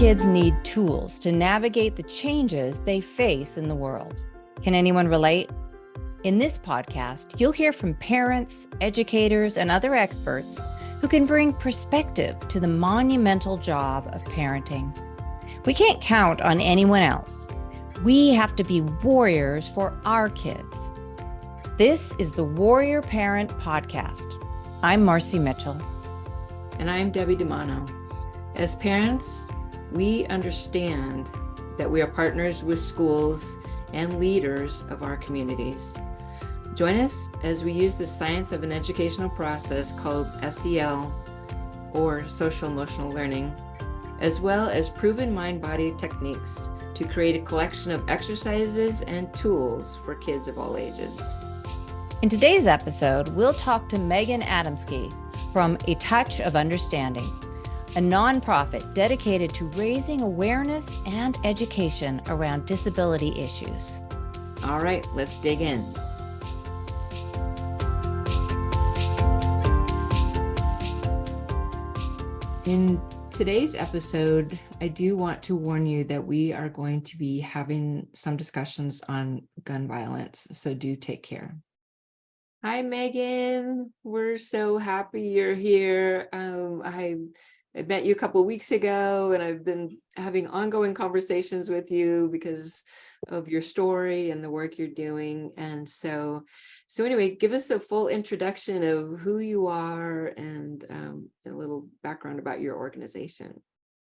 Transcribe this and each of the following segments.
kids need tools to navigate the changes they face in the world. Can anyone relate? In this podcast, you'll hear from parents, educators, and other experts who can bring perspective to the monumental job of parenting. We can't count on anyone else. We have to be warriors for our kids. This is the Warrior Parent Podcast. I'm Marci Mitchell. And I'm Debbie DiManno. As parents, we understand that we are partners with schools and leaders of our communities. Join us as we use the science of an educational process called SEL, or social emotional learning, as well as proven mind-body techniques to create a collection of exercises and tools for kids of all ages. In today's episode, we'll talk to Meghan Adamski from A Touch of Understanding, a nonprofit dedicated to raising awareness and education around disability issues. All right, let's dig in. In today's episode, I do want to warn you that we are going to be having some discussions on gun violence, so do take care. Hi, Meghan. We're so happy you're here. I met you a couple of weeks ago, and I've been having ongoing conversations with you because of your story and the work you're doing. And so anyway, give us a full introduction of who you are and a little background about your organization.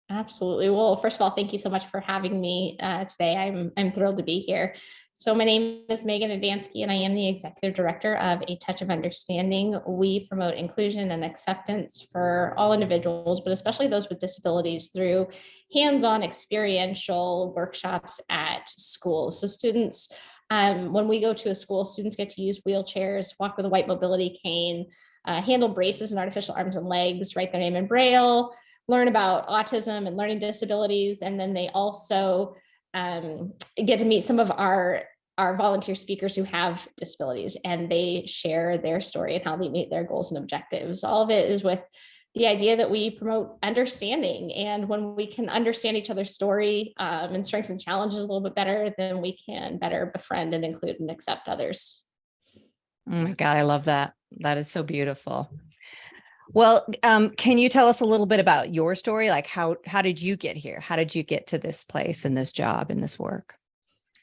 Absolutely. Well, first of all, thank you so much for having me today. I'm thrilled to be here. So my name is Meghan Adamski, and I am the executive director of A Touch of Understanding. We promote inclusion and acceptance for all individuals, but especially those with disabilities, through hands-on experiential workshops at schools. So students, when we go to a school, students get to use wheelchairs, walk with a white mobility cane, handle braces and artificial arms and legs, write their name in Braille, learn about autism and learning disabilities, and then they also get to meet some of our volunteer speakers who have disabilities, and they share their story and how they meet their goals and objectives. All of it is with the idea that we promote understanding, and when we can understand each other's story and strengths and challenges a little bit better, then we can better befriend and include and accept others. Oh my God, I love that. That is so beautiful. Well, can you tell us a little bit about your story? Like how did you get here? How did you get to this place and this job and this work?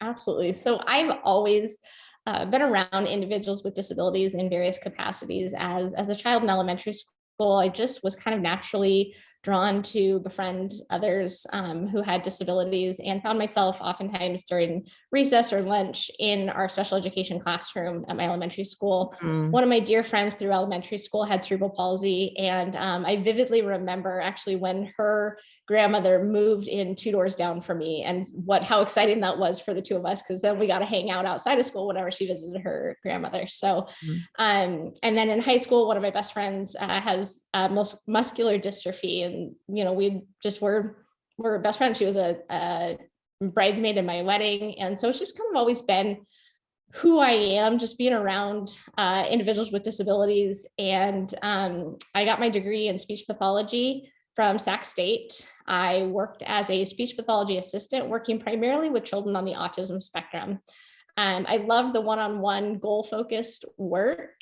Absolutely. So I've always been around individuals with disabilities in various capacities. As a child in elementary school, I just was kind of naturally drawn to befriend others who had disabilities, and found myself oftentimes during recess or lunch in our special education classroom at my elementary school. One of my dear friends through elementary school had cerebral palsy, and I vividly remember actually when her grandmother moved in 2 doors down from me, and how exciting that was for the two of us, because then we got to hang out outside of school whenever she visited her grandmother. So and then in high school, one of my best friends has muscular dystrophy, and we just were best friends. She was a bridesmaid in my wedding, and so it's just kind of always been who I am, just being around individuals with disabilities. And I got my degree in speech pathology from Sac State. I worked as a speech pathology assistant, working primarily with children on the autism spectrum. I love the one-on-one goal-focused work.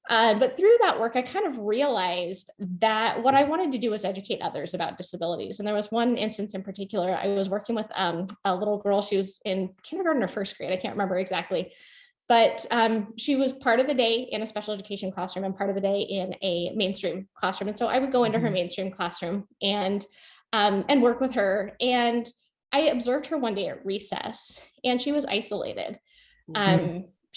But through that work, I kind of realized that what I wanted to do was educate others about disabilities. And there was one instance in particular. I was working with a little girl. She was in kindergarten or first grade. I can't remember exactly. But she was part of the day in a special education classroom and part of the day in a mainstream classroom. And so I would go into her mainstream classroom and work with her. And I observed her one day at recess, and she was isolated.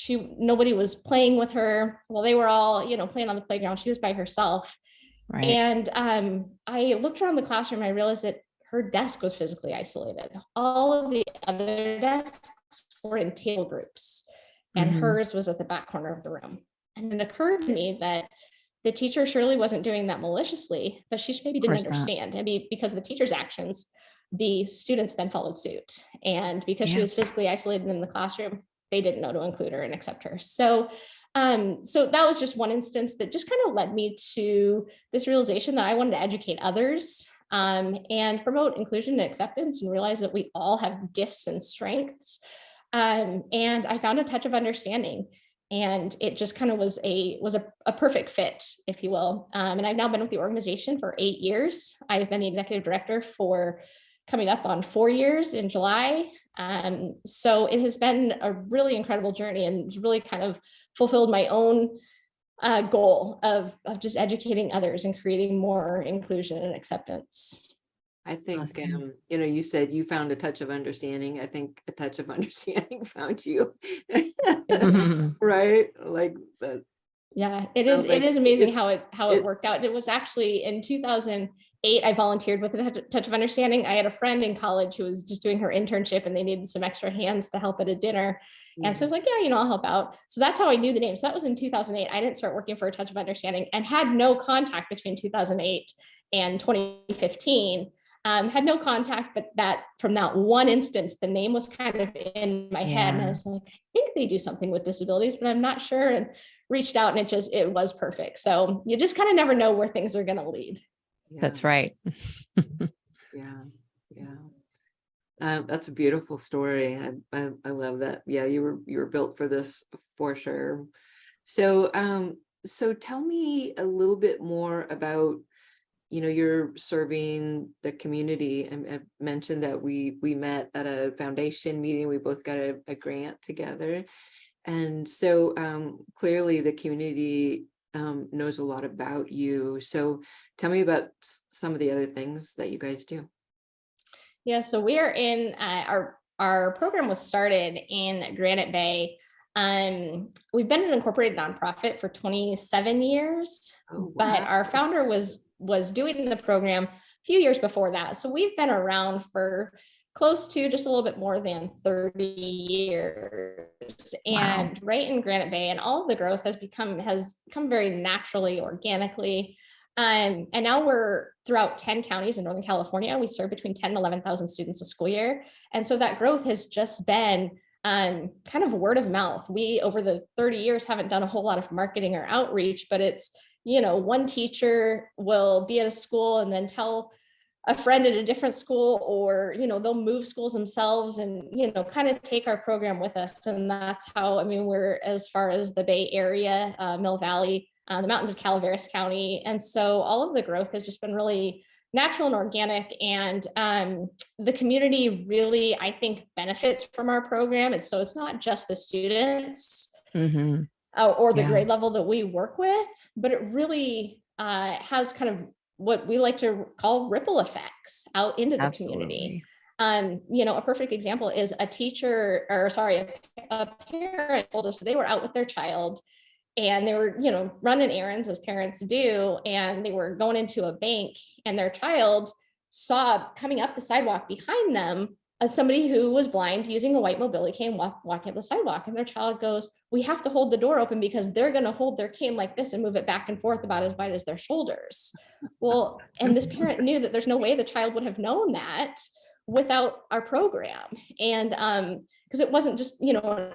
Nobody was playing with her. Well, they were all, playing on the playground. She was by herself. Right. And I looked around the classroom, and I realized that her desk was physically isolated. All of the other desks were in table groups, and hers was at the back corner of the room. And it occurred to me that the teacher surely wasn't doing that maliciously, but she maybe didn't understand. Maybe because of the teacher's actions, the students then followed suit. And because she was physically isolated in the classroom, they didn't know to include her and accept her. So that was just one instance that just kind of led me to this realization that I wanted to educate others and promote inclusion and acceptance and realize that we all have gifts and strengths. And I found a touch of understanding, and it just kind of was a perfect fit, if you will. And I've now been with the organization for 8 years. I've been the executive director for coming up on 4 years in July. So it has been a really incredible journey, and really kind of fulfilled my own goal of just educating others and creating more inclusion and acceptance. I think, Awesome. you said you found a touch of understanding. I think a touch of understanding found you. Right? Like that. Yeah, it is. Sounds like It is amazing it's how it worked out. It was actually in 2008, I volunteered with a touch of understanding. I had a friend in college who was just doing her internship, and they needed some extra hands to help at a dinner. And so I was like, yeah, I'll help out. So that's how I knew the name. So that was in 2008. I didn't start working for a touch of understanding, and had no contact between 2008 and 2015. Had no contact, but that from that one instance, the name was kind of in my head. And I was like, I think they do something with disabilities, but I'm not sure. And reached out, and it was perfect. So you just kind of never know where things are going to lead. That's right. Yeah. That's a beautiful story. I love that. Yeah, you were built for this for sure. So so tell me a little bit more about, you're serving the community. And I mentioned that we met at a foundation meeting. We both got a grant together. And so clearly the community knows a lot about you. So tell me about some of the other things that you guys do. Yeah, so we are in our program was started in Granite Bay. We've been an incorporated nonprofit for 27 years, but our founder was doing the program a few years before that. So we've been around for close to just a little bit more than 30 years. And right in Granite Bay, and all of the growth has come very naturally, organically. And now we're throughout 10 counties in Northern California. We serve between 10 and 11,000 students a school year. And so that growth has just been kind of word of mouth. We, over the 30 years, haven't done a whole lot of marketing or outreach, but it's, one teacher will be at a school and then tell a friend at a different school, or, they'll move schools themselves and, kind of take our program with us. And that's how, we're as far as the Bay Area, Mill Valley, the mountains of Calaveras County. And so all of the growth has just been really natural and organic. And the community really, I think, benefits from our program. And so it's not just the students or the grade level that we work with, but it really has kind of what we like to call ripple effects out into the community. A perfect example is a parent told us they were out with their child, and they were, running errands as parents do. And they were going into a bank, and their child saw coming up the sidewalk behind them somebody who was blind using a white mobility cane walking up the sidewalk. And their child goes, we have to hold the door open because they're going to hold their cane like this and move it back and forth about as wide as their shoulders. Well, and this parent knew that there's no way the child would have known that without our program. And because it wasn't just, an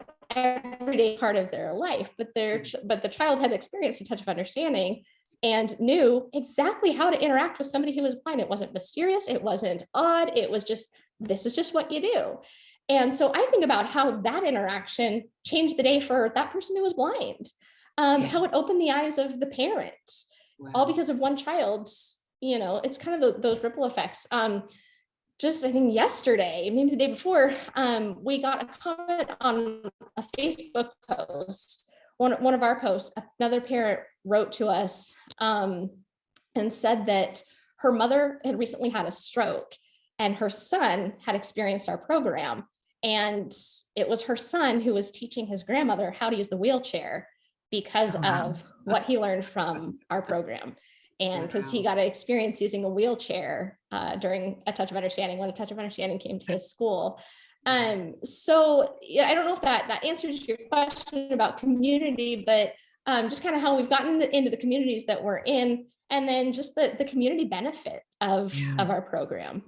everyday part of their life, but the child had experienced a touch of understanding and knew exactly how to interact with somebody who was blind. It wasn't mysterious. It wasn't odd. It was just, this is just what you do. And so I think about how that interaction changed the day for that person who was blind, how it opened the eyes of the parents, all because of one child's, it's kind of those ripple effects. Just, I think yesterday, maybe the day before, we got a comment on a Facebook post, one of our posts. Another parent wrote to us and said that her mother had recently had a stroke, and her son had experienced our program. And it was her son who was teaching his grandmother how to use the wheelchair because of what he learned from our program. And because he got to experience using a wheelchair during a touch of understanding, when a touch of understanding came to his school. So I don't know if that answers your question about community, but just kind of how we've gotten into the communities that we're in, and then just the community benefit of our program.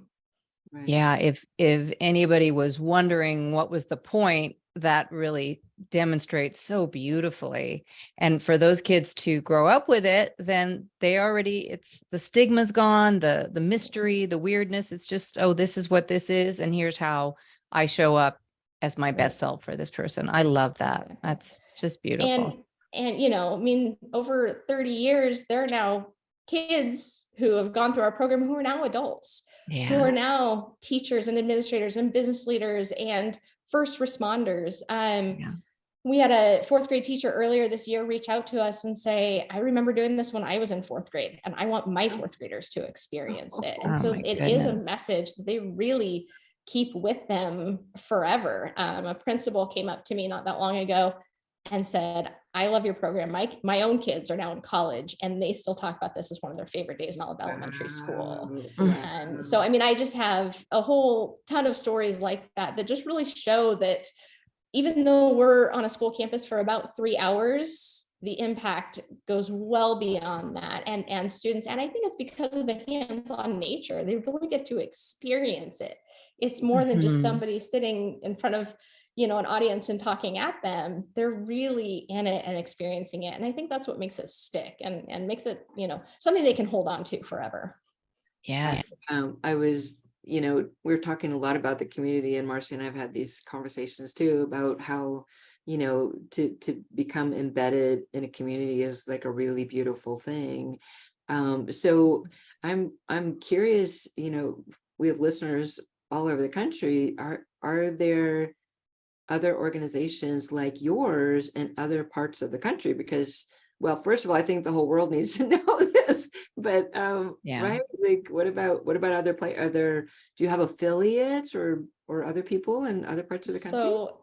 Yeah, if anybody was wondering what was the point, that really demonstrates so beautifully. And for those kids to grow up with it, then it's the stigma's gone, the mystery, the weirdness. It's just, oh, this is what this is. And here's how I show up as my best self for this person. I love that. That's just beautiful. And, I mean, over 30 years, there are now kids who have gone through our program who are now adults, who are now teachers and administrators and business leaders and first responders. We had a fourth grade teacher earlier this year reach out to us and say, I remember doing this when I was in fourth grade, and I want my fourth graders to experience it. And so it is a message that they really keep with them forever. A principal came up to me not that long ago and said, I love your program. My own kids are now in college, and they still talk about this as one of their favorite days in all of elementary school. So, I mean, I just have a whole ton of stories like that just really show that even though we're on a school campus for about 3 hours, the impact goes well beyond that. And students, and I think it's because of the hands-on nature, they really get to experience it. It's more than just somebody sitting in front of, an audience and talking at them. They're really in it and experiencing it. And I think that's what makes it stick and makes it, something they can hold on to forever. Yes. I was, we were talking a lot about the community, and Marci and I've had these conversations too about how, to become embedded in a community is like a really beautiful thing. So I'm curious, we have listeners all over the country. Are there other organizations like yours in other parts of the country? Because, well, first of all, I think the whole world needs to know this, but right, like what about other do you have affiliates or other people in other parts of the country? So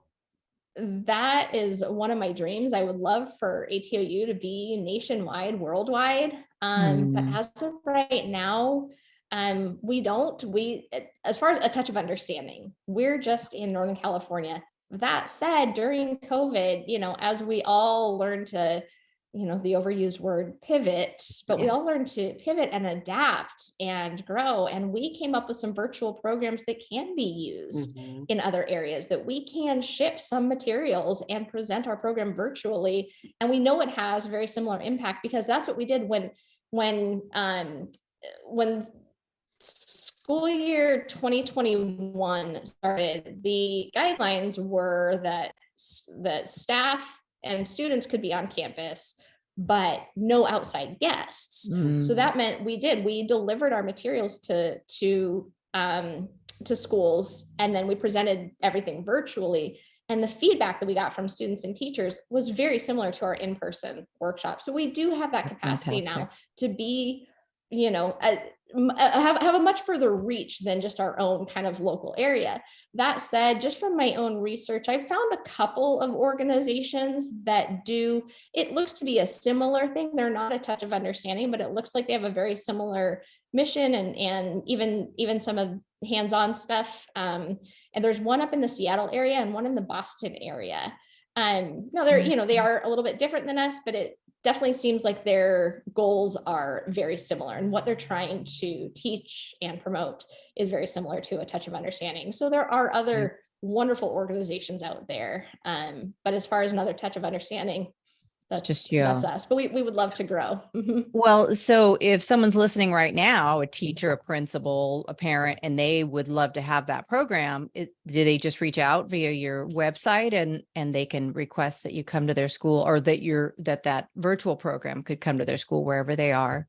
that is one of my dreams. I would love for ATOU to be nationwide, worldwide. But as of right now, as far as a touch of understanding, we're just in Northern California. That said, during COVID, as we all learned to, the overused word pivot, but we all learned to pivot and adapt and grow. And we came up with some virtual programs that can be used in other areas, that we can ship some materials and present our program virtually. And we know it has a very similar impact, because that's what we did when school year 2021 started. The guidelines were that staff and students could be on campus, but no outside guests. So that meant we delivered our materials to schools, and then we presented everything virtually. And the feedback that we got from students and teachers was very similar to our in-person workshop. So we do have that capacity now to be, have a much further reach than just our own kind of local area. That said, just from my own research, I found a couple of organizations that it looks to be a similar thing. They're not a touch of understanding, but it looks like they have a very similar mission and even some of hands-on stuff. And there's one up in the Seattle area and one in the Boston area. Now they are a little bit different than us, but it definitely seems like their goals are very similar, and what they're trying to teach and promote is very similar to A Touch of Understanding. So there are other wonderful organizations out there. But as far as another Touch of Understanding, that's just you. That's us, but we would love to grow. Well, so if someone's listening right now, a teacher, a principal, a parent, and they would love to have that program, do they just reach out via your website and they can request that you come to their school, or that virtual program could come to their school wherever they are?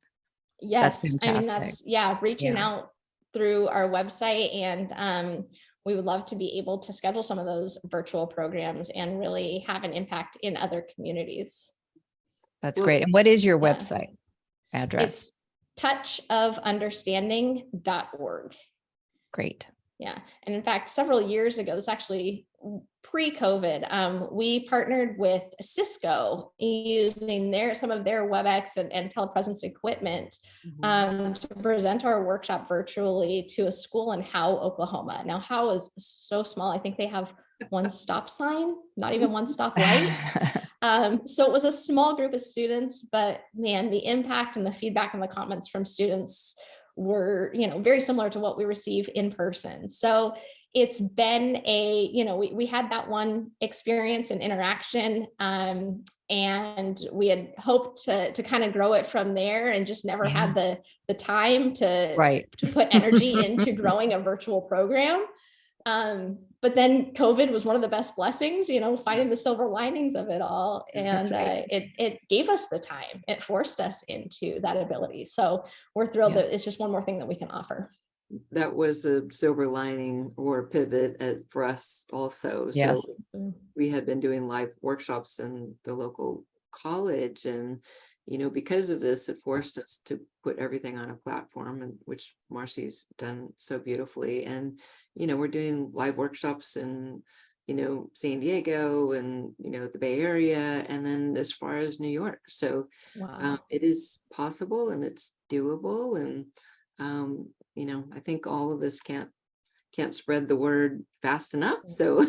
Yes. I mean, reaching out through our website, and we would love to be able to schedule some of those virtual programs and really have an impact in other communities. That's great. And what is your website address? It's touchofunderstanding.org. Great. Yeah. And in fact, several years ago, this actually pre-COVID, we partnered with Cisco using some of their WebEx and telepresence equipment to present our workshop virtually to a school in Howe, Oklahoma. Now, Howe is so small. I think they have one stop sign, not even one stop light. So it was a small group of students, but man, the impact and the feedback and the comments from students were, very similar to what we receive in person. So it's been we had that one experience and interaction, and we had hoped to kind of grow it from there, and just never had the time to put energy into growing a virtual program. But then COVID was one of the best blessings, finding the silver linings of it all. And it gave us the time. It forced us into that ability. So we're thrilled that it's just one more thing that we can offer. That was a silver lining or pivot for us also. Yes. So we had been doing live workshops in the local college, and because of this, it forced us to put everything on a platform, and which Marci's done so beautifully. And we're doing live workshops in San Diego and the Bay Area, and then as far as New York. So it is possible and it's doable. And I think all of us can't spread the word fast enough. So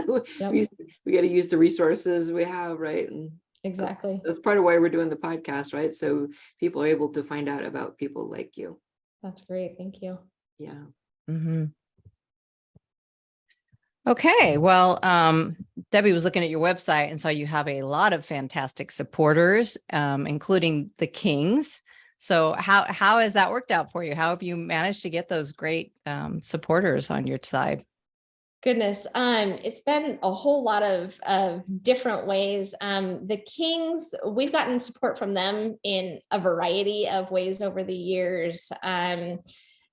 we got to use the resources we have, right? And exactly. That's part of why we're doing the podcast, right? So people are able to find out about people like you. That's great. Thank you. Yeah. Mm-hmm. Okay. Well, Debbie was looking at your website and saw you have a lot of fantastic supporters, including the Kings. So how has that worked out for you? How have you managed to get those great supporters on your side? Goodness. It's been a whole lot of different ways. The Kings, we've gotten support from them in a variety of ways over the years.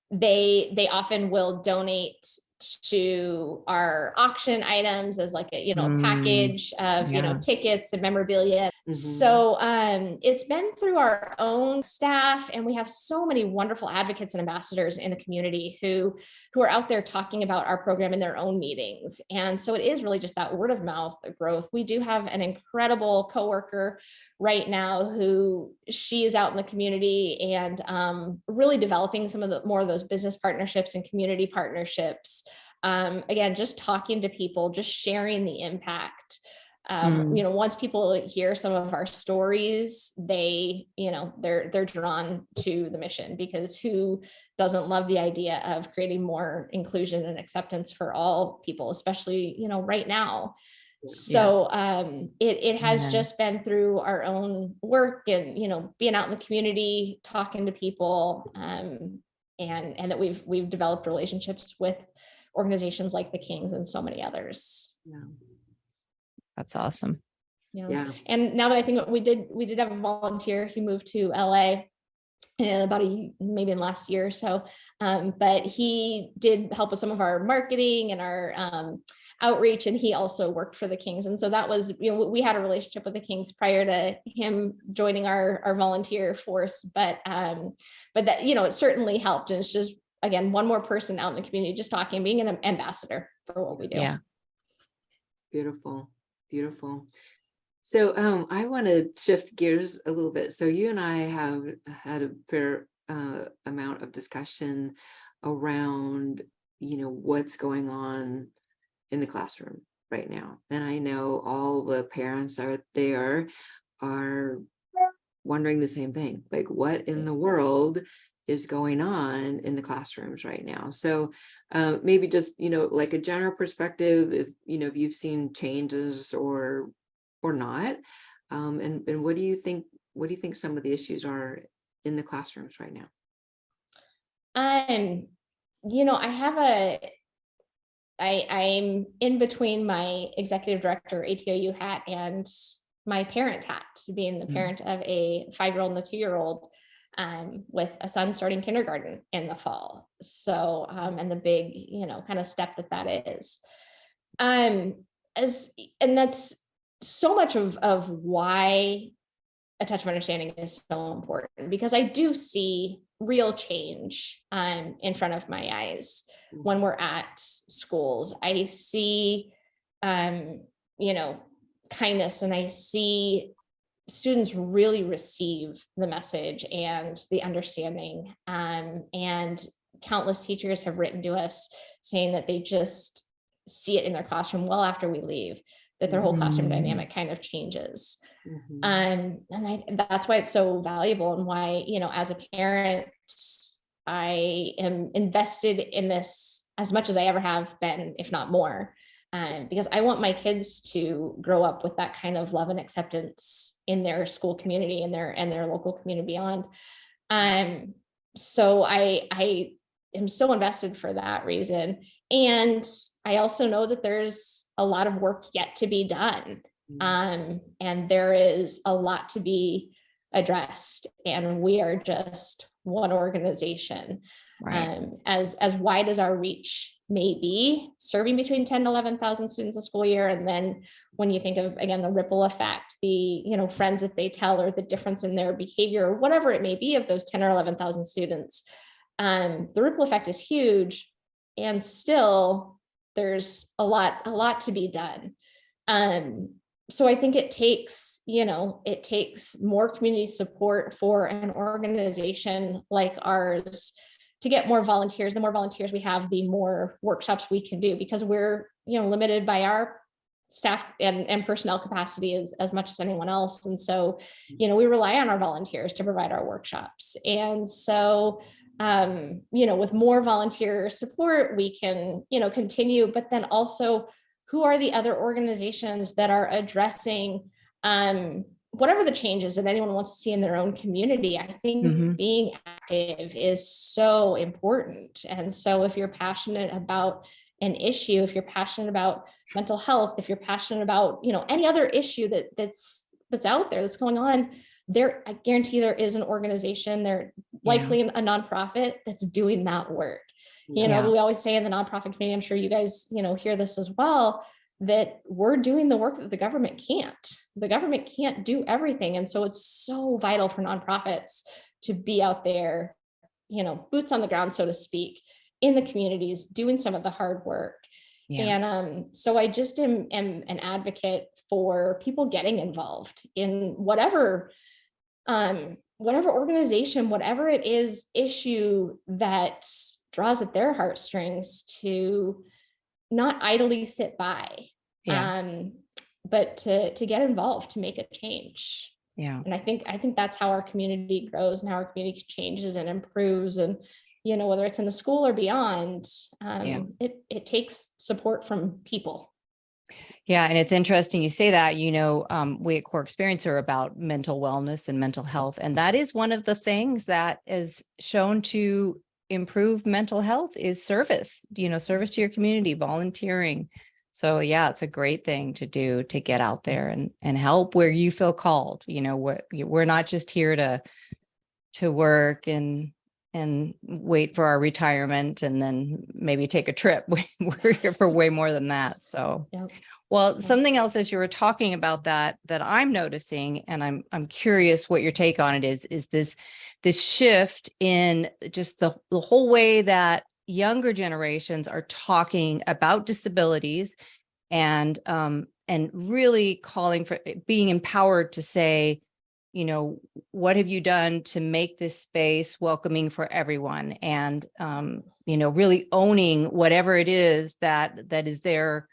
They often will donate to our auction items as like a package of tickets and memorabilia. So it's been through our own staff, and we have so many wonderful advocates and ambassadors in the community who are out there talking about our program in their own meetings. And so it is really just that word of mouth growth. We do have an incredible coworker right now who she is out in the community and really developing some of the more of those business partnerships and community partnerships. Again, just talking to people, just sharing the impact. Once people hear some of our stories, they're drawn to the mission, because who doesn't love the idea of creating more inclusion and acceptance for all people, especially, right now. So it has just been through our own work and, being out in the community, talking to people, and that we've developed relationships with organizations like the Kings and so many others. Yeah. That's awesome. Yeah. And now that I think we did have a volunteer. He moved to LA about maybe in last year or so. But he did help with some of our marketing and our outreach, and he also worked for the Kings. And so that was, we had a relationship with the Kings prior to him joining our volunteer force, but that, it certainly helped. And it's just, again, one more person out in the community, just talking, being an ambassador for what we do. Yeah. Beautiful. So I want to shift gears a little bit. So you and I have had a fair amount of discussion around, what's going on in the classroom right now. And I know all the parents out there are wondering the same thing, like what in the world is going on in the classrooms right now. So maybe just, like a general perspective, if you've seen changes or not, and what do you think some of the issues are in the classrooms right now? I'm in between my executive director ATOU hat and my parent hat, being the parent of a 5-year-old and a 2-year-old, with a son starting kindergarten in the fall. So, and the big, kind of step that is, and that's so much of why a touch of understanding is so important, because I do see real change in front of my eyes when we're at schools. I see, kindness, and I see students really receive the message and the understanding. And countless teachers have written to us saying that they just see it in their classroom well after we leave, that their whole classroom dynamic kind of changes. And that's why it's so valuable, and why, as a parent, I am invested in this as much as I ever have been, if not more, because I want my kids to grow up with that kind of love and acceptance in their school community and their local community beyond. So I am so invested for that reason. And I also know that there's a lot of work yet to be done. And there is a lot to be addressed, and we are just one organization. Right. As wide as our reach may be, serving between 10 to 11,000 students a school year. And then when you think of, again, the ripple effect, the, friends that they tell, or the difference in their behavior, or whatever it may be of those 10 or 11,000 students, the ripple effect is huge. And still there's a lot to be done. So I think it takes more community support for an organization like ours to get more volunteers. The more volunteers we have, the more workshops we can do, because we're, limited by our staff and personnel capacity as much as anyone else. And so, we rely on our volunteers to provide our workshops. And so, with more volunteer support, we can, continue, but then also, who are the other organizations that are addressing whatever the changes that anyone wants to see in their own community? I think being active is so important. And so if you're passionate about an issue, if you're passionate about mental health, if you're passionate about, any other issue that's out there that's going on, I guarantee there is an organization, there likely a nonprofit that's doing that work. We always say in the nonprofit community, I'm sure you guys, hear this as well, that we're doing the work that the government can't. The government can't do everything. And so it's so vital for nonprofits to be out there, boots on the ground, so to speak, in the communities, doing some of the hard work. And so I just am an advocate for people getting involved in whatever organization, whatever it is, issue that draws at their heartstrings, to not idly sit by, but to get involved, to make a change. And I think that's how our community grows and how our community changes and improves. And, whether it's in the school or beyond, it takes support from people. Yeah. And it's interesting you say that. We at Core Experience are about mental wellness and mental health. And that is one of the things that is shown to improve mental health is service, service to your community, volunteering. So yeah, it's a great thing to do, to get out there and help where you feel called. We're not just here to work and wait for our retirement and then maybe take a trip. We're here for way more than that. So, well, something else as you were talking about that I'm noticing, and I'm curious what your take on it is this shift in just the whole way that younger generations are talking about disabilities, and really calling for being empowered to say, what have you done to make this space welcoming for everyone? And, really owning whatever it is that is their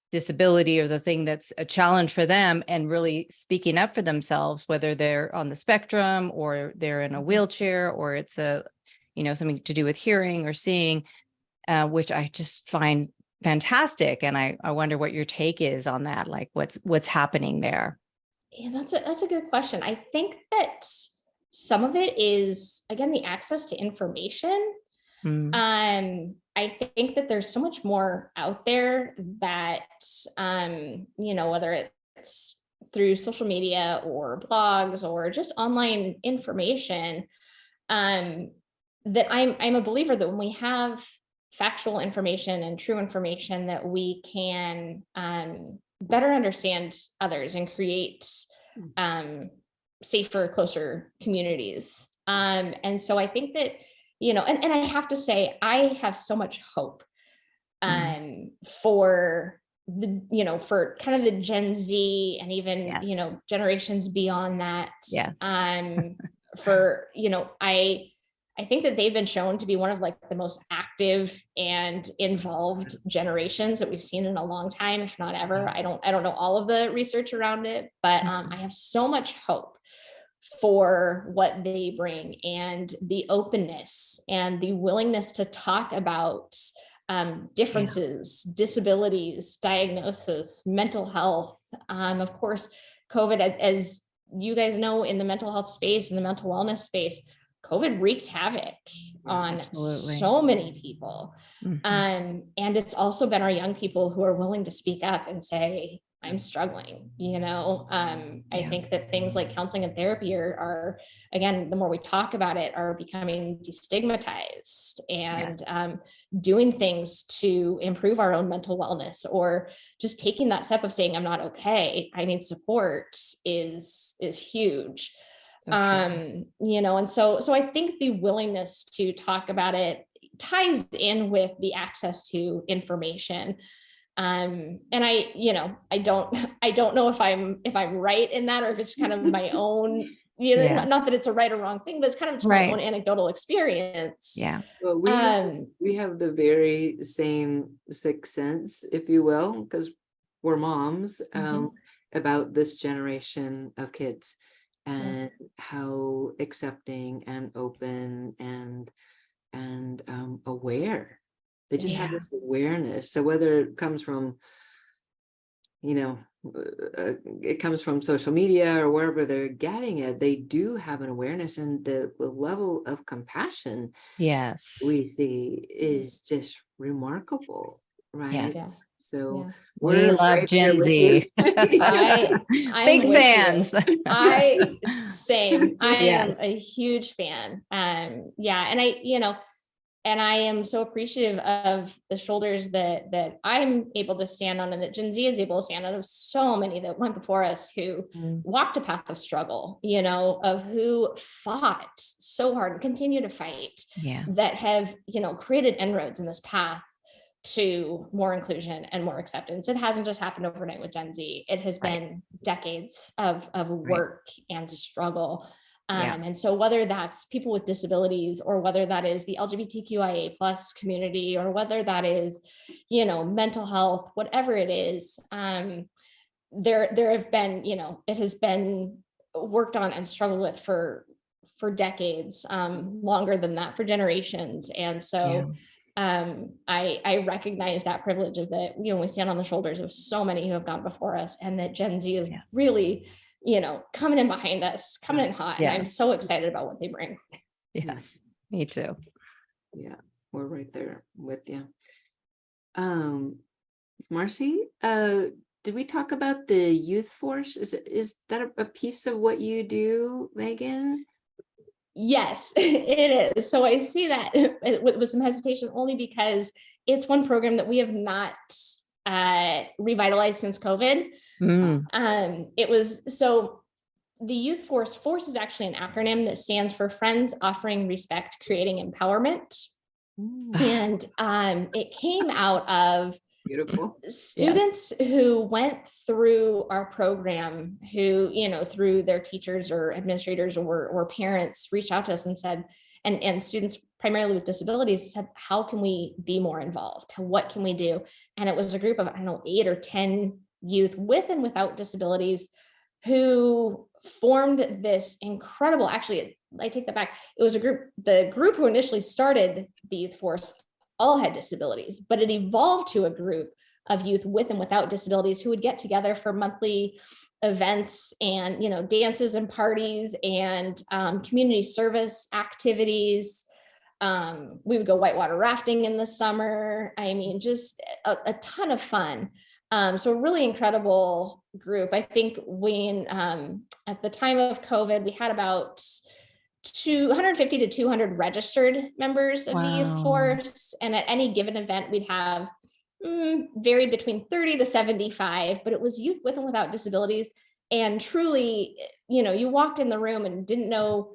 disability or the thing that's a challenge for them, and really speaking up for themselves, whether they're on the spectrum or they're in a wheelchair, or it's something to do with hearing or seeing, which I just find fantastic. And I wonder what your take is on that, like what's happening there. Yeah, that's a good question. I think that some of it is, again, the access to information. I think that there's so much more out there that, whether it's through social media or blogs or just online information, that I'm a believer that when we have factual information and true information, that we can better understand others and create safer, closer communities. And so I think that, and I have to say, I have so much hope for for kind of the Gen Z and even, generations beyond that. I think that they've been shown to be one of like the most active and involved generations that we've seen in a long time, if not ever. I don't know all of the research around it, but I have so much hope for what they bring, and the openness and the willingness to talk about differences, disabilities, diagnosis, mental health. Of course, COVID, as you guys know, in the mental health space, in the mental wellness space, COVID wreaked havoc on so many people. And it's also been our young people who are willing to speak up and say, I'm struggling, I think that things like counseling and therapy are, again, the more we talk about it, are becoming destigmatized, and doing things to improve our own mental wellness, or just taking that step of saying, I'm not okay, I need support, is huge. And so I think the willingness to talk about it ties in with the access to information. And I don't know if I'm right in that, or if it's kind of my own, not that it's a right or wrong thing, but it's kind of just my own anecdotal experience. Yeah. Well, we have the very same sixth sense, if you will, because we're moms, about this generation of kids, and how accepting and open and aware. They just have this awareness. So whether it comes from, it comes from social media or wherever they're getting it, they do have an awareness, and the level of compassion we see is just remarkable, right? Yes. So we love Gen Z. I'm big fans. Same. I am a huge fan. And I am so appreciative of the shoulders that I'm able to stand on, and that Gen Z is able to stand on, of so many that went before us who walked a path of struggle, of who fought so hard and continue to fight, that have, created inroads in this path to more inclusion and more acceptance. It hasn't just happened overnight with Gen Z. It has been decades of work and struggle. And so whether that's people with disabilities, or whether that is the LGBTQIA+ community, or whether that is, mental health, whatever it is, there have been, it has been worked on and struggled with for decades, longer than that, for generations. And so I recognize that privilege of that, we stand on the shoulders of so many who have gone before us, and that Gen Z is really, coming in behind us, coming in hot. And I'm so excited about what they bring. Yes, me too. Yeah, we're right there with you. Marci, did we talk about the youth force? Is that a piece of what you do, Megan? Yes, it is. So I see that with some hesitation, only because it's one program that we have not revitalized since COVID. It was, so the Youth Force is actually an acronym that stands for Friends Offering Respect, Creating Empowerment. And it came out of beautiful students who went through our program, who, through their teachers or administrators or parents, reached out to us and said, and students primarily with disabilities said, how can we be more involved? What can we do? And it was a group of, 8 or 10 youth with and without disabilities who formed this incredible, actually, I take that back. It was the group who initially started the Youth Force all had disabilities, but it evolved to a group of youth with and without disabilities who would get together for monthly events and, dances and parties and community service activities. We would go whitewater rafting in the summer. I mean, just a ton of fun. So a really incredible group. I think when at the time of COVID, we had about 250 to 200 registered members of the Youth Force. And at any given event, we'd have varied between 30 to 75, but it was youth with and without disabilities. And truly, you walked in the room and didn't know,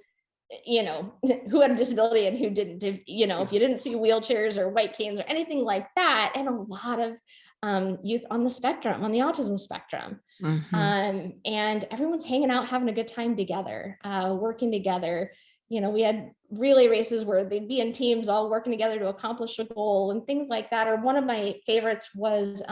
who had a disability and who didn't, if you didn't see wheelchairs or white canes or anything like that. And a lot of youth on the spectrum, on the autism spectrum. And everyone's hanging out, having a good time together, working together. We had relay races where they'd be in teams all working together to accomplish a goal and things like that. Or one of my favorites was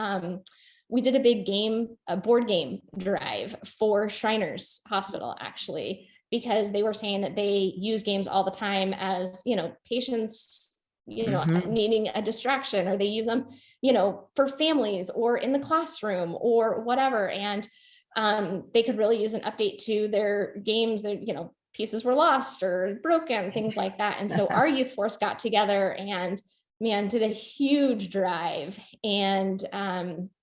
we did a board game drive for Shriners Hospital, actually. because they were saying that they use games all the time as, patients, needing a distraction, or they use them, for families or in the classroom or whatever. And they could really use an update to their games that, pieces were lost or broken, things like that. And so our youth force got together and did a huge drive and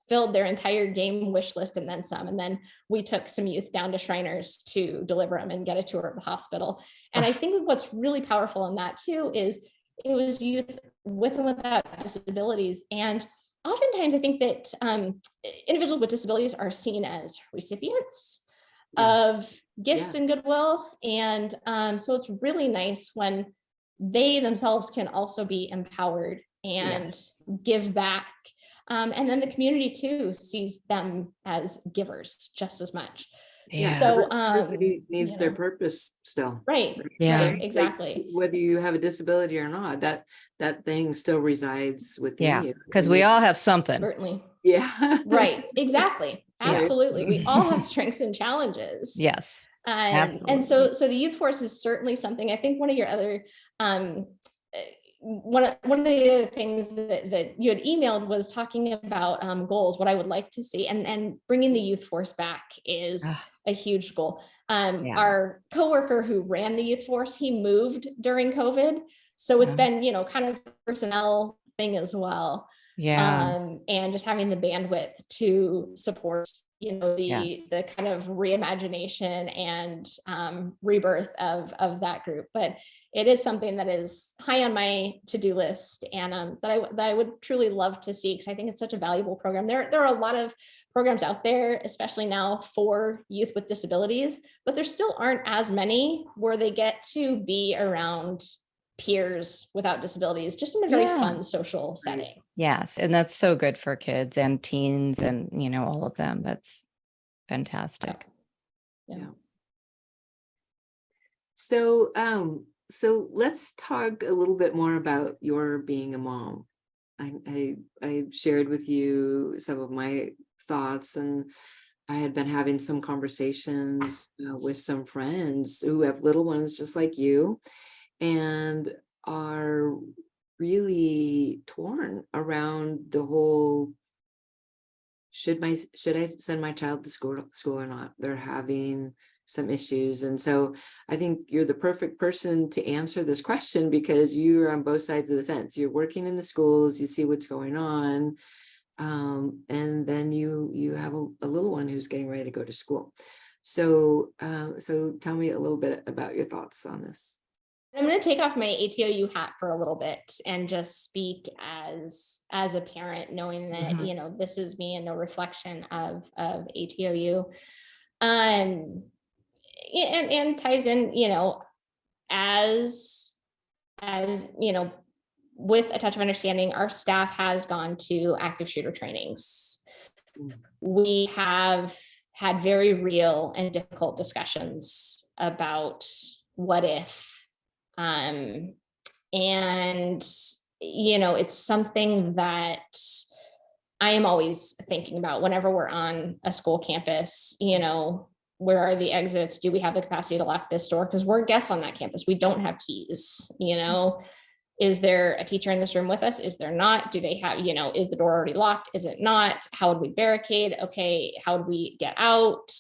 filled their entire game wish list and then some. And then we took some youth down to Shriners to deliver them and get a tour of the hospital. And I think what's really powerful in that too is it was youth with and without disabilities. And oftentimes I think that individuals with disabilities are seen as recipients of gifts and goodwill. And so it's really nice when they themselves can also be empowered and give back. And then the community too sees them as givers just as much. So everybody needs their purpose still. Right. Yeah. Right, exactly. Like, whether you have a disability or not, that thing still resides within you. Because we all have something. Certainly. Yeah. Right. Exactly. Absolutely. We all have strengths and challenges. Yes. And so the youth force is certainly something. I think one of your other one of the other things that you had emailed was talking about goals, what I would like to see, and bringing the youth force back is a huge goal. Our coworker who ran the youth force, he moved during COVID. So it's been, kind of a personnel thing as well. And just having the bandwidth to support, the kind of reimagination and rebirth of that group. But it is something that is high on my to-do list, and that I would truly love to see, because I think it's such a valuable program. There are a lot of programs out there, especially now for youth with disabilities, but there still aren't as many where they get to be around peers without disabilities, just in a very fun social setting. Yes. And that's so good for kids and teens and, all of them. That's fantastic. Yeah. So let's talk a little bit more about your being a mom. I shared with you some of my thoughts, and I had been having some conversations with some friends who have little ones just like you, and are really torn around the whole, should I send my child to school or not? They're having some issues. And so I think you're the perfect person to answer this question, because you're on both sides of the fence. You're working in the schools, you see what's going on. And then you have a little one who's getting ready to go to school. So tell me a little bit about your thoughts on this. I'm going to take off my ATOU hat for a little bit and just speak as a parent, knowing that, this is me and no reflection of ATOU. And ties in, as with a touch of understanding, our staff has gone to active shooter trainings. We have had very real and difficult discussions about what if. And, it's something that I am always thinking about whenever we're on a school campus. Where are the exits? Do we have the capacity to lock this door? Because we're guests on that campus. We don't have keys. Is there a teacher in this room with us? Is there not? Do they have, is the door already locked? Is it not? How would we barricade? Okay, how would we get out?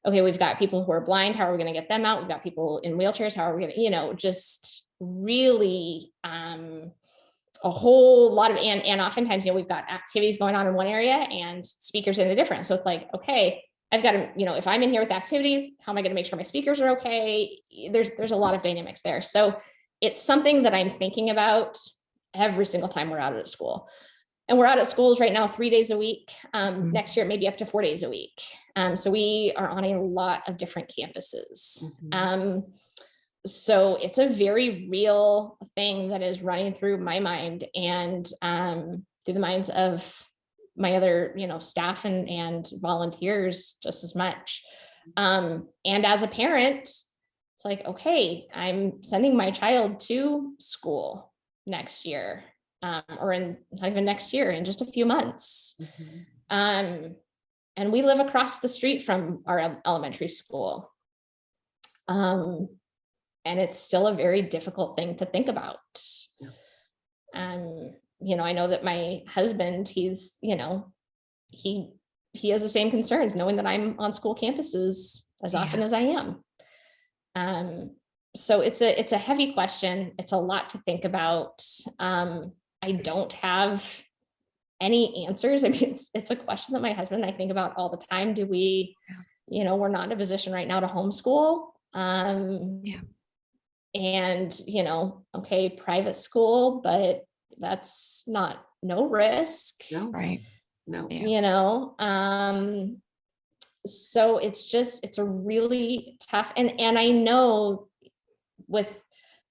Okay, we've got people who are blind. How are we going to get them out? We've got people in wheelchairs. How are we going to, just really a whole lot of, and oftentimes, we've got activities going on in one area and speakers in a different. So it's like, okay, I've got to, if I'm in here with activities, how am I going to make sure my speakers are okay? There's a lot of dynamics there. So it's something that I'm thinking about every single time we're out at school. And we're out at schools right now 3 days a week. Next year, maybe up to 4 days a week. So we are on a lot of different campuses. So it's a very real thing that is running through my mind and through the minds of my other, staff and volunteers just as much. And as a parent, it's like, okay, I'm sending my child to school next year. Or not even next year, in just a few months. And we live across the street from our elementary school. And it's still a very difficult thing to think about. I know that my husband, he's, he has the same concerns, knowing that I'm on school campuses as often as I am. So it's a heavy question. It's a lot to think about. I don't have any answers. I mean, it's a question that my husband and I think about all the time. Do we, we're not in a position right now to homeschool. And, okay, private school, but that's no risk. No, Right. no. So it's a really tough, and I know with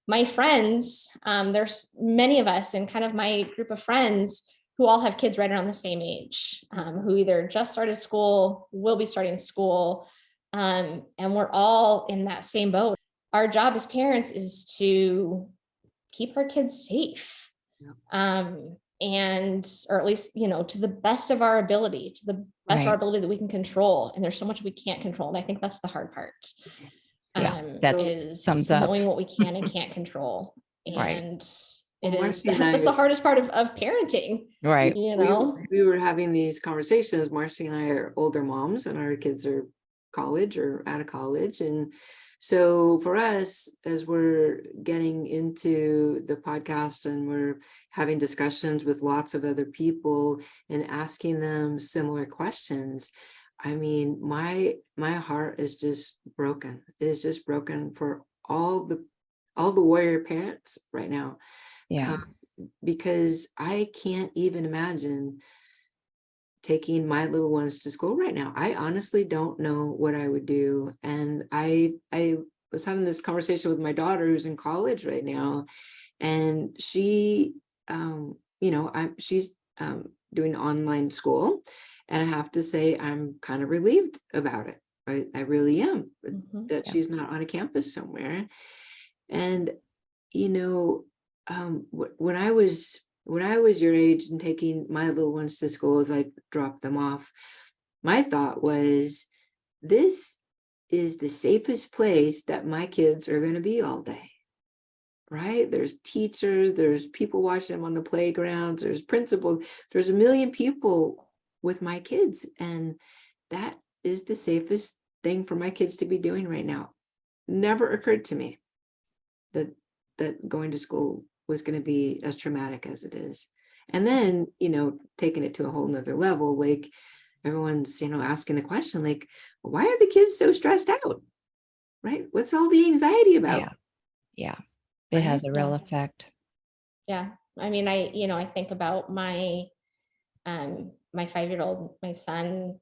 my friends, there's many of us in kind of my group of friends who all have kids right around the same age, who either just started school, will be starting school, and we're all in that same boat. Our job as parents is to keep our kids safe. And, or at least, to the best of our ability, to the best of our ability that we can control. And there's so much we can't control. And I think that's the hard part. Is sums up knowing what we can and can't control. And that's Marci the hardest part of parenting. Right. We were having these conversations. Marci and I are older moms and our kids are college or out of college. And so for us, as we're getting into the podcast and we're having discussions with lots of other people and asking them similar questions, I mean, my heart is just broken. It is just broken for all the warrior parents right now. Because I can't even imagine taking my little ones to school right now. I honestly don't know what I would do. And I was having this conversation with my daughter who's in college right now. And she, she's doing online school. And I have to say, I'm kind of relieved about it. I really am, that she's not on a campus somewhere. And, when I was your age and taking my little ones to school as I dropped them off, my thought was, this is the safest place that my kids are going to be all day, right? There's teachers, there's people watching them on the playgrounds, there's principals, there's a million people with my kids. And that is the safest thing for my kids to be doing right now. Never occurred to me that going to school was going to be as traumatic as it is. And then, taking it to a whole nother level, like everyone's, asking the question, like, why are the kids so stressed out? Right? What's all the anxiety about? Yeah. It has a real effect. Yeah. I mean, I think about my 5-year-old, my son,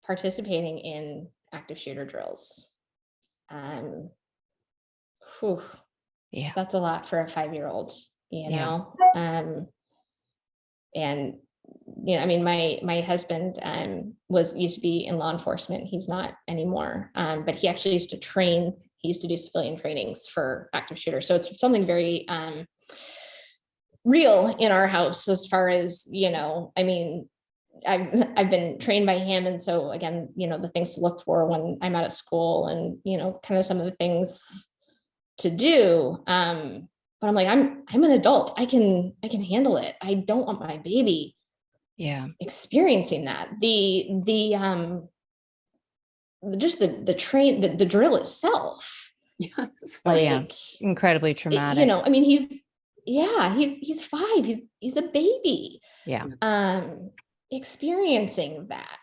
participating in active shooter drills. That's a lot for a 5-year-old, and I mean, my husband used to be in law enforcement. He's not anymore, but he actually used to train. He used to do civilian trainings for active shooters. So it's something very real in our house, as far as, I mean, I've been trained by him. And so again, the things to look for when I'm out at school, and, kind of some of the things to do. But I'm like, I'm an adult. I can handle it. I don't want my baby experiencing that. Just the drill itself. Yes. Incredibly traumatic. I mean, he's 5. He's a baby. Experiencing that.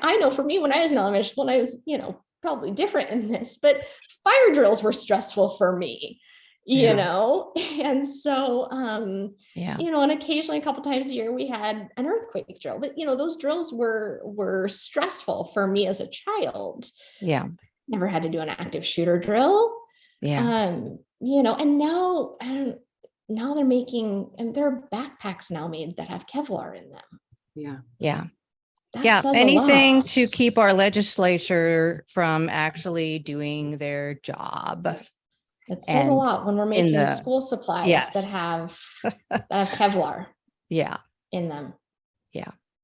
I know for me, when I was in elementary school, and I was, probably different in this, but fire drills were stressful for me. And so, and occasionally a couple times a year we had an earthquake drill, but those drills were stressful for me as a child. Never had to do an active shooter drill. And now they're making, and there are backpacks now made that have Kevlar in them. Anything to keep our legislature from actually doing their job. It says a lot when we're making school supplies that have Kevlar in them.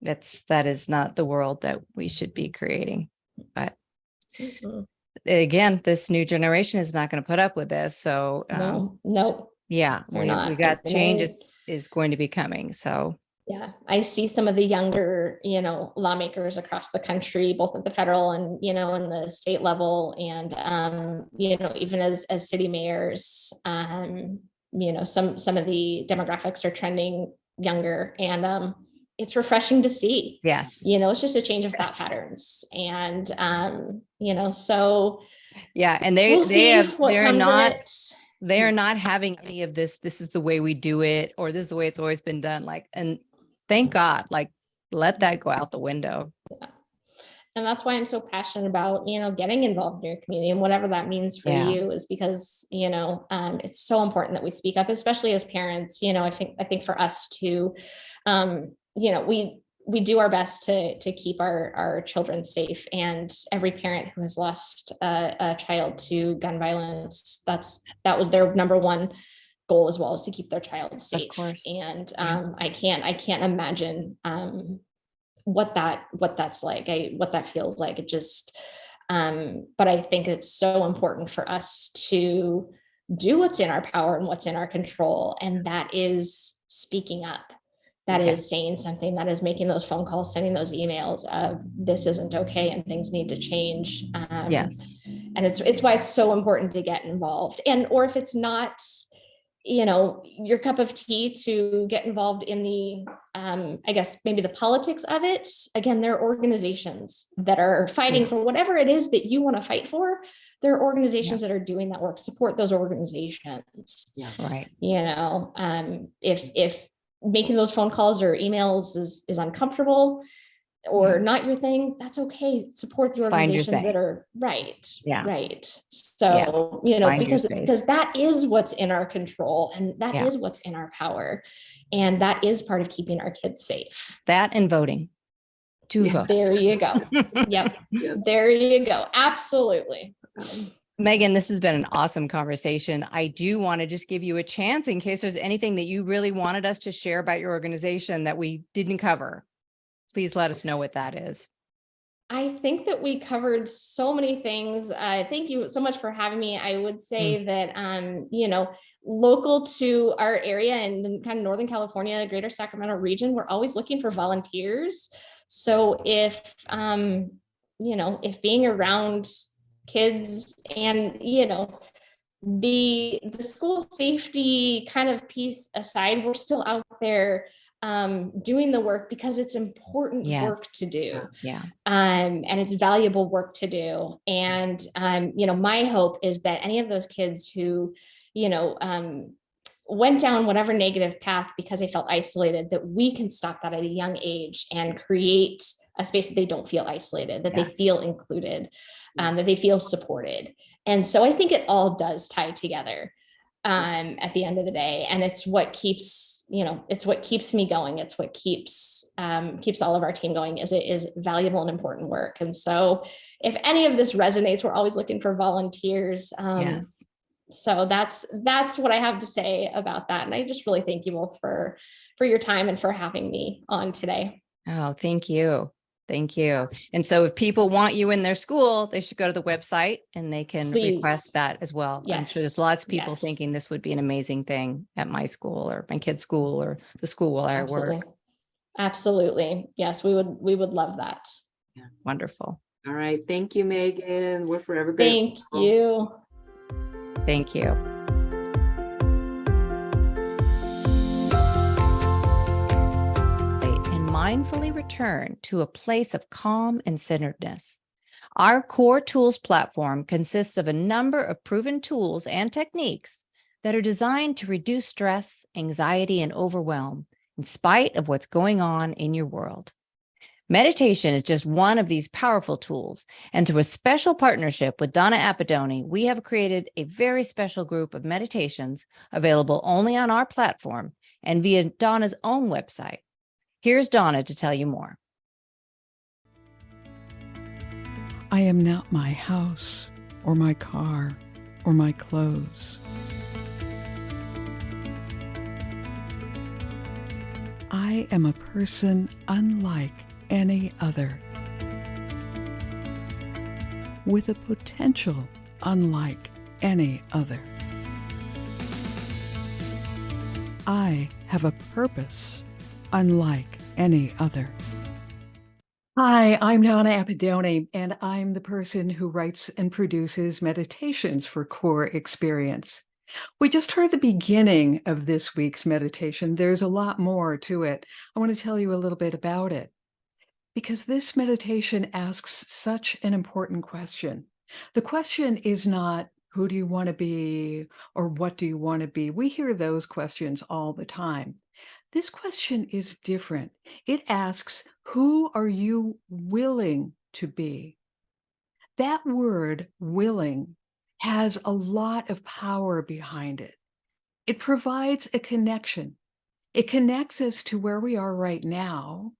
That is not the world that we should be creating. But again, this new generation is not going to put up with this. So, No, yeah, they're we not. got And change there's- is going to be coming. So, Yeah, I see some of the younger, lawmakers across the country, both at the federal and, in the state level, and, even as city mayors, some of the demographics are trending younger, and it's refreshing to see. yes. It's just a change of thought Yes. patterns, and, so Yeah. And we'll see what they're comes not, of it. they're not having any of this. This is the way we do it, or this is the way it's always been done. And thank God, let that go out the window. And that's why I'm so passionate about, getting involved in your community, and whatever that means for Yeah. you, is because, it's so important that we speak up, especially as parents. I think for us to, we do our best to keep our children safe, and every parent who has lost a child to gun violence, that was their number one goal as well, is to keep their child safe. Of course. And Yeah. I can't imagine what that's like, what that feels like. It just, but I think it's so important for us to do what's in our power and what's in our control. And that is speaking up. That is saying something, that is making those phone calls, sending those emails of this isn't okay and things need to change. Yes. And it's why it's so important to get involved. Or if it's not, your cup of tea, to get involved in the, I guess maybe the politics of it. Again, there are organizations that are fighting for whatever it is that you want to fight for. There are organizations that are doing that work. Support those organizations. Yeah. Right. If making those phone calls or emails is uncomfortable or not your thing, that's okay. Support the organizations that are right. Yeah. Right. So, because that is what's in our control, and that is what's in our power. And that is part of keeping our kids safe. That and voting. Vote. There you go. Yep. Yes. There you go. Absolutely. Meghan, this has been an awesome conversation. I do want to just give you a chance in case there's anything that you really wanted us to share about your organization that we didn't cover. Please let us know what that is. I think that we covered so many things. Thank you so much for having me. I would say that, local to our area in the kind of Northern California, greater Sacramento region, we're always looking for volunteers. So if being around kids and, the school safety kind of piece aside, we're still out there doing the work because it's important work to do. Yeah. And it's valuable work to do. And, my hope is that any of those kids who, went down whatever negative path because they felt isolated, that we can stop that at a young age and create a space that they don't feel isolated, that they feel included, that they feel supported. And so I think it all does tie together at the end of the day. And it's what keeps, it's what keeps me going. It's what keeps all of our team going, is valuable and important work. And so if any of this resonates, we're always looking for volunteers. So that's what I have to say about that. And I just really thank you both for your time and for having me on today. Oh, thank you. Thank you. And so if people want you in their school, they should go to the website and they can request that as well. I'm sure there's lots of people thinking this would be an amazing thing at my school or my kid's school or the school where I work. Absolutely. Yes, we would love that. Yeah. Wonderful. All right. Thank you, Meghan. We're forever grateful. Thank you. Thank you. And mindfully return to a place of calm and centeredness. Our core tools platform consists of a number of proven tools and techniques that are designed to reduce stress, anxiety, and overwhelm in spite of what's going on in your world. Meditation is just one of these powerful tools, and through a special partnership with Donna Appadoni, we have created a very special group of meditations available only on our platform and via Donna's own website. Here's Donna to tell you more. I am not my house or my car or my clothes. I am a person unlike any other. with a potential unlike any other. I have a purpose unlike any other. Hi, I'm Donna Appadoni, and I'm the person who writes and produces meditations for Core Experience. We just heard the beginning of this week's meditation. There's a lot more to it. I want to tell you a little bit about it, because this meditation asks such an important question. The question is not, who do you want to be, or what do you want to be? We hear those questions all the time. This question is different. It asks, who are you willing to be? That word, willing, has a lot of power behind it. It provides a connection. It connects us to where we are right now,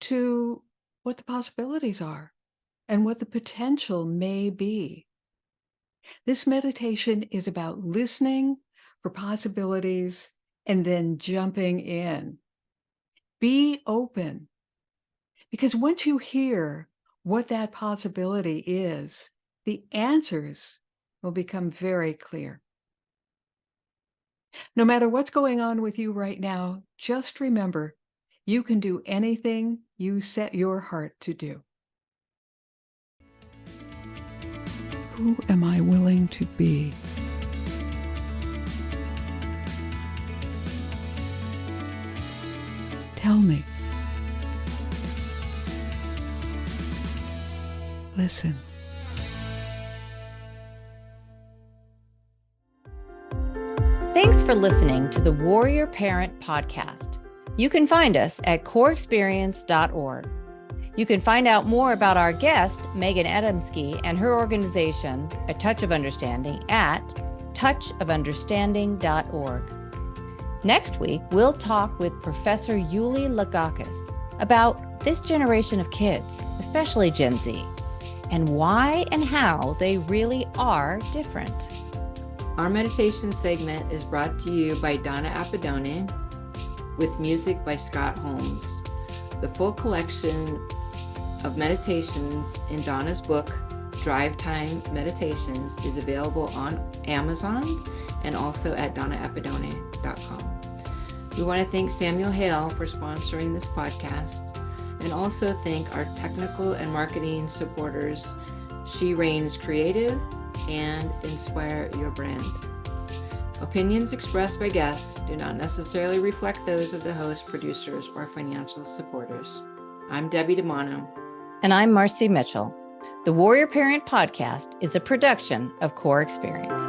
to what the possibilities are and what the potential may be. This meditation is about listening for possibilities and then jumping in. Be open, because once you hear what that possibility is, the answers will become very clear. No matter what's going on with you right now, just remember, you can do anything you set your heart to do. Who am I willing to be? Tell me. Listen. Thanks for listening to the Warrior Parent Podcast. You can find us at coreexperience.org. You can find out more about our guest, Meghan Adamski, and her organization, A Touch of Understanding, at touchofunderstanding.org. Next week, we'll talk with Professor Yuli Lagakis about this generation of kids, especially Gen Z, and why and how they really are different. Our meditation segment is brought to you by Donna Appadoni, with music by Scott Holmes. The full collection of meditations in Donna's book, Drive Time Meditations, is available on Amazon and also at donnaappadoni.com. We want to thank Samuel Hale for sponsoring this podcast, and also thank our technical and marketing supporters, She Reigns Creative and Inspire Your Brand. Opinions expressed by guests do not necessarily reflect those of the host, producers, or financial supporters. I'm Debbie DiManno. And I'm Marci Mitchell. The Warrior Parent Podcast is a production of Core Experience.